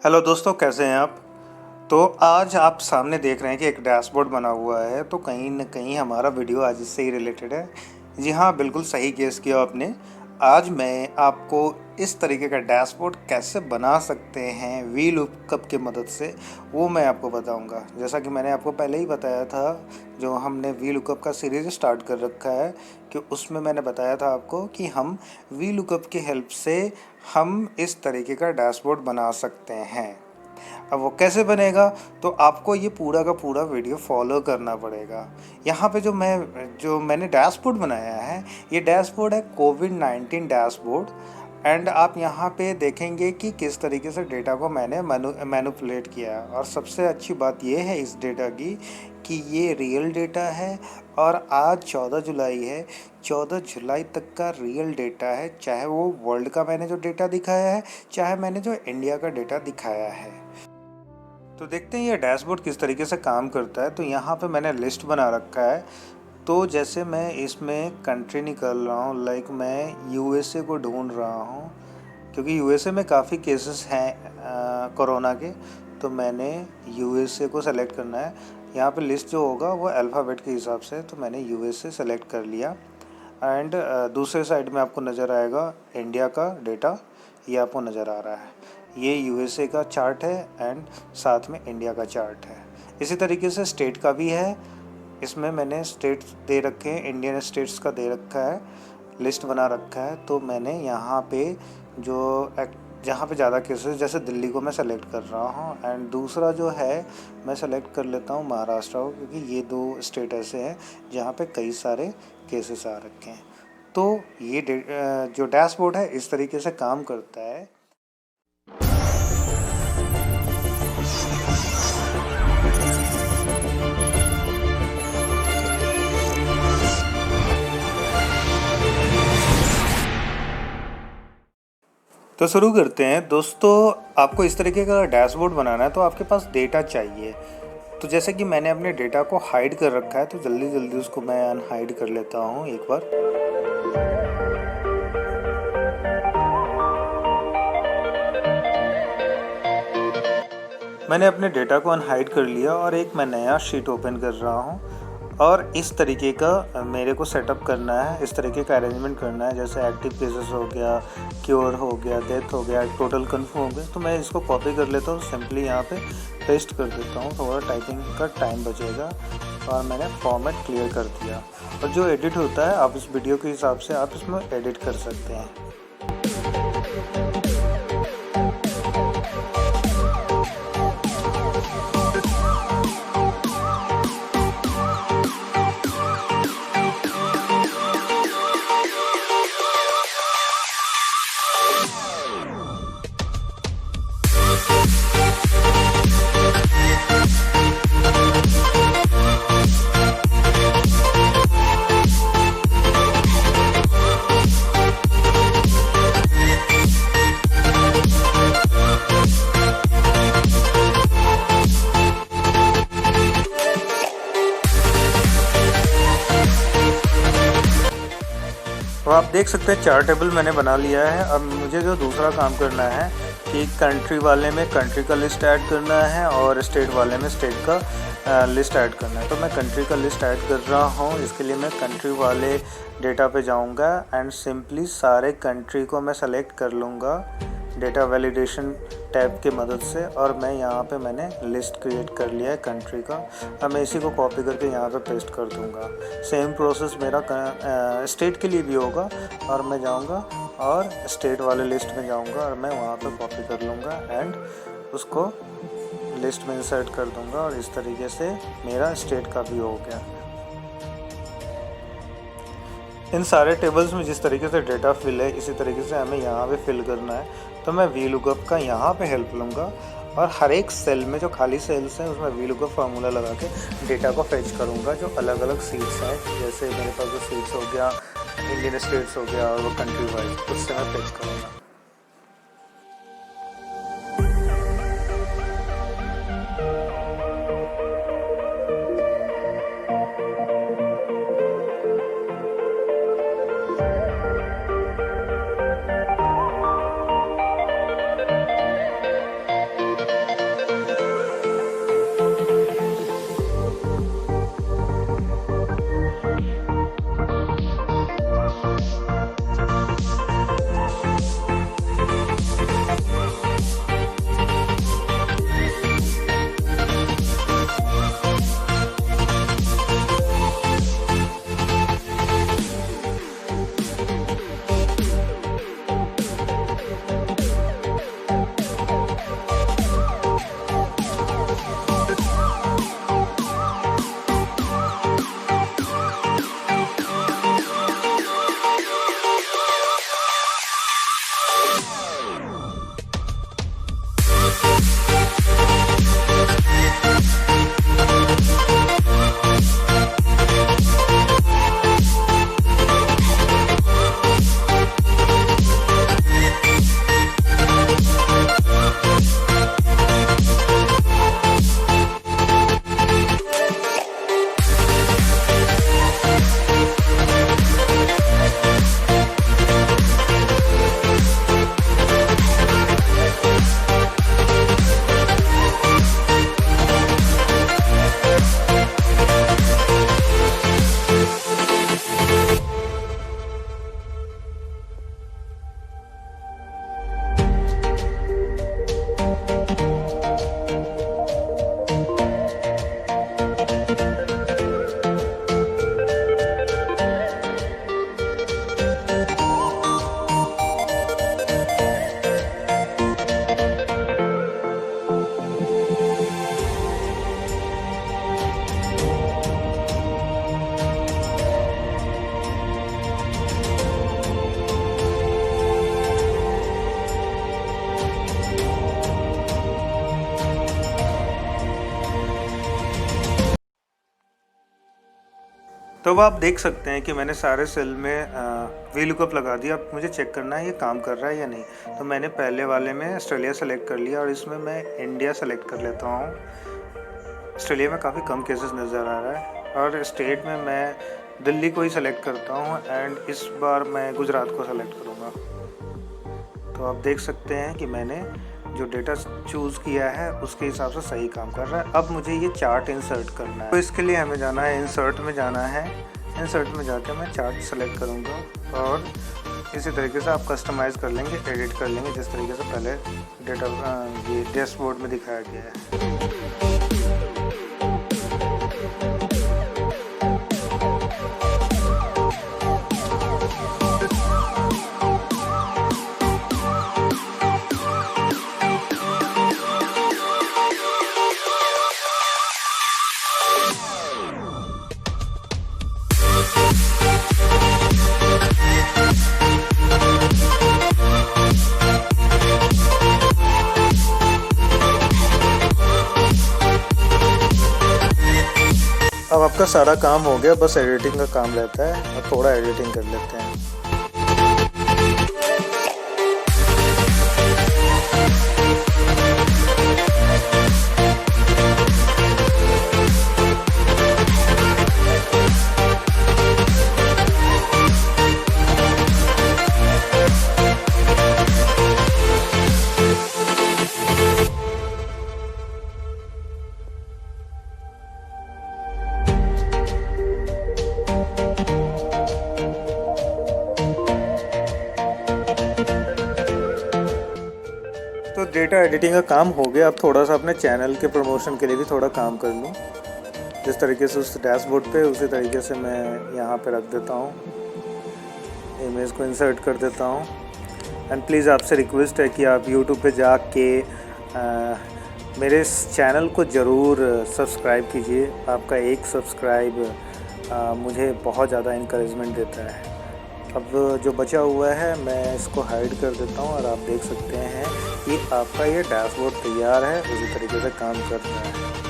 Hello दोस्तों, कैसे हैं आप। तो आज आप सामने देख रहे हैं कि एक डैशबोर्ड बना हुआ है। तो कहीं न कहीं हमारा वीडियो आज इससे ही रिलेटेड है। जी हाँ, बिल्कुल सही गेस किया आपने। आज मैं आपको इस तरीके का डैशबोर्ड कैसे बना सकते हैं वीलुकअप की मदद से, वो मैं आपको बताऊंगा। जैसा कि मैंने आपको पहले ही बताया था, जो हमने वीलुकअप का सीरीज़ स्टार्ट कर रखा है, कि उसमें मैंने बताया था आपको कि हम वीलुकअप की हेल्प से हम इस तरीके का डैशबोर्ड बना सकते हैं। अब वो कैसे बनेगा, तो आपको ये पूरा का पूरा वीडियो फॉलो करना पड़ेगा। यहाँ पे जो मैंने डैशबोर्ड बनाया है, ये डैशबोर्ड है कोविड-19 डैशबोर्ड। एंड आप यहाँ पे देखेंगे कि किस तरीके से डेटा को मैंने मैनिपुलेट किया है। और सबसे अच्छी बात ये है इस डेटा की कि ये रियल डेटा है। और आज 14 जुलाई है, 14 जुलाई तक का रियल डेटा है, चाहे वो वर्ल्ड का मैंने जो डेटा दिखाया है, चाहे मैंने जो इंडिया का डेटा दिखाया है। तो देखते हैं ये डैशबोर्ड किस तरीके से काम करता है। तो यहाँ पे मैंने लिस्ट बना रखा है। तो जैसे मैं इसमें कंट्री निकाल रहा हूँ, लाइक मैं यूएसए को ढूंढ रहा हूँ, क्योंकि यूएसए में काफ़ी केसेस हैं कोरोना के। तो मैंने यूएसए को सेलेक्ट करना है। यहाँ पे लिस्ट जो होगा वो अल्फ़ाबेट के हिसाब से, तो मैंने यूएसए सेलेक्ट कर लिया। एंड दूसरे साइड में आपको नज़र आएगा इंडिया का डेटा, ये आपको नज़र आ रहा है। ये यूएसए का चार्ट है एंड साथ में इंडिया का चार्ट है। इसी तरीके से स्टेट का भी है। इसमें मैंने स्टेट्स दे रखे हैं, इंडियन स्टेट्स का दे रखा है, लिस्ट बना रखा है। तो मैंने यहाँ पे जहाँ पे ज़्यादा केसेस, जैसे दिल्ली को मैं सेलेक्ट कर रहा हूँ। एंड दूसरा जो है मैं सेलेक्ट कर लेता हूँ महाराष्ट्र को, क्योंकि ये दो स्टेट ऐसे हैं जहाँ पे कई सारे केसेस आ रखे हैं। तो ये जो डैशबोर्ड है इस तरीके से काम करता है। तो शुरू करते हैं दोस्तों। आपको इस तरीके का डैशबोर्ड बनाना है तो आपके पास डेटा चाहिए। तो जैसे कि मैंने अपने डेटा को हाइड कर रखा है, तो जल्दी जल्दी उसको मैं अनहाइड कर लेता हूँ एक बार। मैंने अपने डेटा को अनहाइड कर लिया और एक मैं नया शीट ओपन कर रहा हूँ। और इस तरीके का मेरे को सेटअप करना है, इस तरीके का अरेंजमेंट करना है। जैसे एक्टिव केसेस हो गया, क्योर हो गया, डेथ हो गया, टोटल कन्फर्म हो गया। तो मैं इसको कॉपी कर लेता हूँ, सिंपली यहाँ पे पेस्ट कर देता हूँ, थोड़ा टाइपिंग का टाइम बचेगा। और मैंने फॉर्मेट क्लियर कर दिया। और जो एडिट होता है, आप इस वीडियो के हिसाब से आप इसमें एडिट कर सकते हैं। तो आप देख सकते हैं चार टेबल मैंने बना लिया है। अब मुझे जो दूसरा काम करना है कि कंट्री वाले में कंट्री का लिस्ट ऐड करना है और स्टेट वाले में स्टेट का लिस्ट ऐड करना है। तो मैं कंट्री का लिस्ट ऐड कर रहा हूँ। इसके लिए मैं कंट्री वाले डेटा पे जाऊँगा एंड सिंपली सारे कंट्री को मैं सेलेक्ट कर लूँगा डेटा वैलिडेशन टैब की मदद से। और मैं यहाँ पे मैंने लिस्ट क्रिएट कर लिया है कंट्री का। अब मैं इसी को कॉपी करके यहाँ पे पेस्ट कर दूँगा। सेम प्रोसेस मेरा स्टेट के लिए भी होगा। और मैं जाऊँगा और स्टेट वाले लिस्ट में जाऊँगा और मैं वहाँ पे कॉपी कर लूँगा एंड उसको लिस्ट में इंसर्ट कर दूँगा। और इस तरीके से मेरा स्टेट का भी हो गया। इन सारे टेबल्स में जिस तरीके से डेटा फिल है, इसी तरीके से हमें यहाँ पे फिल करना है। तो मैं वीलुकअप का यहाँ पे हेल्प लूँगा और हर एक सेल में जो खाली सेल्स हैं उसमें वीलुकअप फार्मूला लगा के डेटा को फेच करूँगा। जो अलग अलग सीट्स हैं, जैसे मेरे पास जो सीट्स हो गया, इंडियन स्टेट्स हो गया और वो कंट्री वाइज, उससे मैं फेच करूँगा। तो अब आप देख सकते हैं कि मैंने सारे सेल में VLOOKUP लगा दिया। अब मुझे चेक करना है ये काम कर रहा है या नहीं। तो मैंने पहले वाले में ऑस्ट्रेलिया सेलेक्ट कर लिया और इसमें मैं इंडिया सेलेक्ट कर लेता हूँ। ऑस्ट्रेलिया में काफ़ी कम केसेस नज़र आ रहा है और स्टेट में मैं दिल्ली को ही सेलेक्ट करता हूँ एंड इस बार मैं गुजरात को सेलेक्ट करूँगा। तो आप देख सकते हैं कि मैंने जो डेटा चूज़ किया है उसके हिसाब से सही काम कर रहा है। अब मुझे ये चार्ट इंसर्ट करना है, तो इसके लिए हमें जाना है इंसर्ट में जाना है। इंसर्ट में जाकर मैं चार्ट सेलेक्ट करूँगा और इसी तरीके से आप कस्टमाइज़ कर लेंगे, एडिट कर लेंगे जिस तरीके से पहले डेटा ये डैशबोर्ड में दिखाया गया है। अब आपका सारा काम हो गया, बस एडिटिंग का काम रहता है और थोड़ा एडिटिंग कर लेते हैं। तो डेटा एडिटिंग का काम हो गया। अब थोड़ा सा अपने चैनल के प्रमोशन के लिए भी थोड़ा काम कर लूँ। जिस तरीके से उस डैशबोर्ड पे उसी तरीके से मैं यहाँ पे रख देता हूँ, इमेज को इंसर्ट कर देता हूँ। एंड प्लीज़ आपसे रिक्वेस्ट है कि आप यूट्यूब पे जाके मेरे इस चैनल को ज़रूर सब्सक्राइब कीजिए। आपका एक सब्सक्राइब मुझे बहुत ज़्यादा इंकरेजमेंट देता है। अब जो बचा हुआ है मैं इसको हाइड कर देता हूँ और आप देख सकते हैं कि आपका ये डैशबोर्ड तैयार है, उसी तरीके से काम करता है।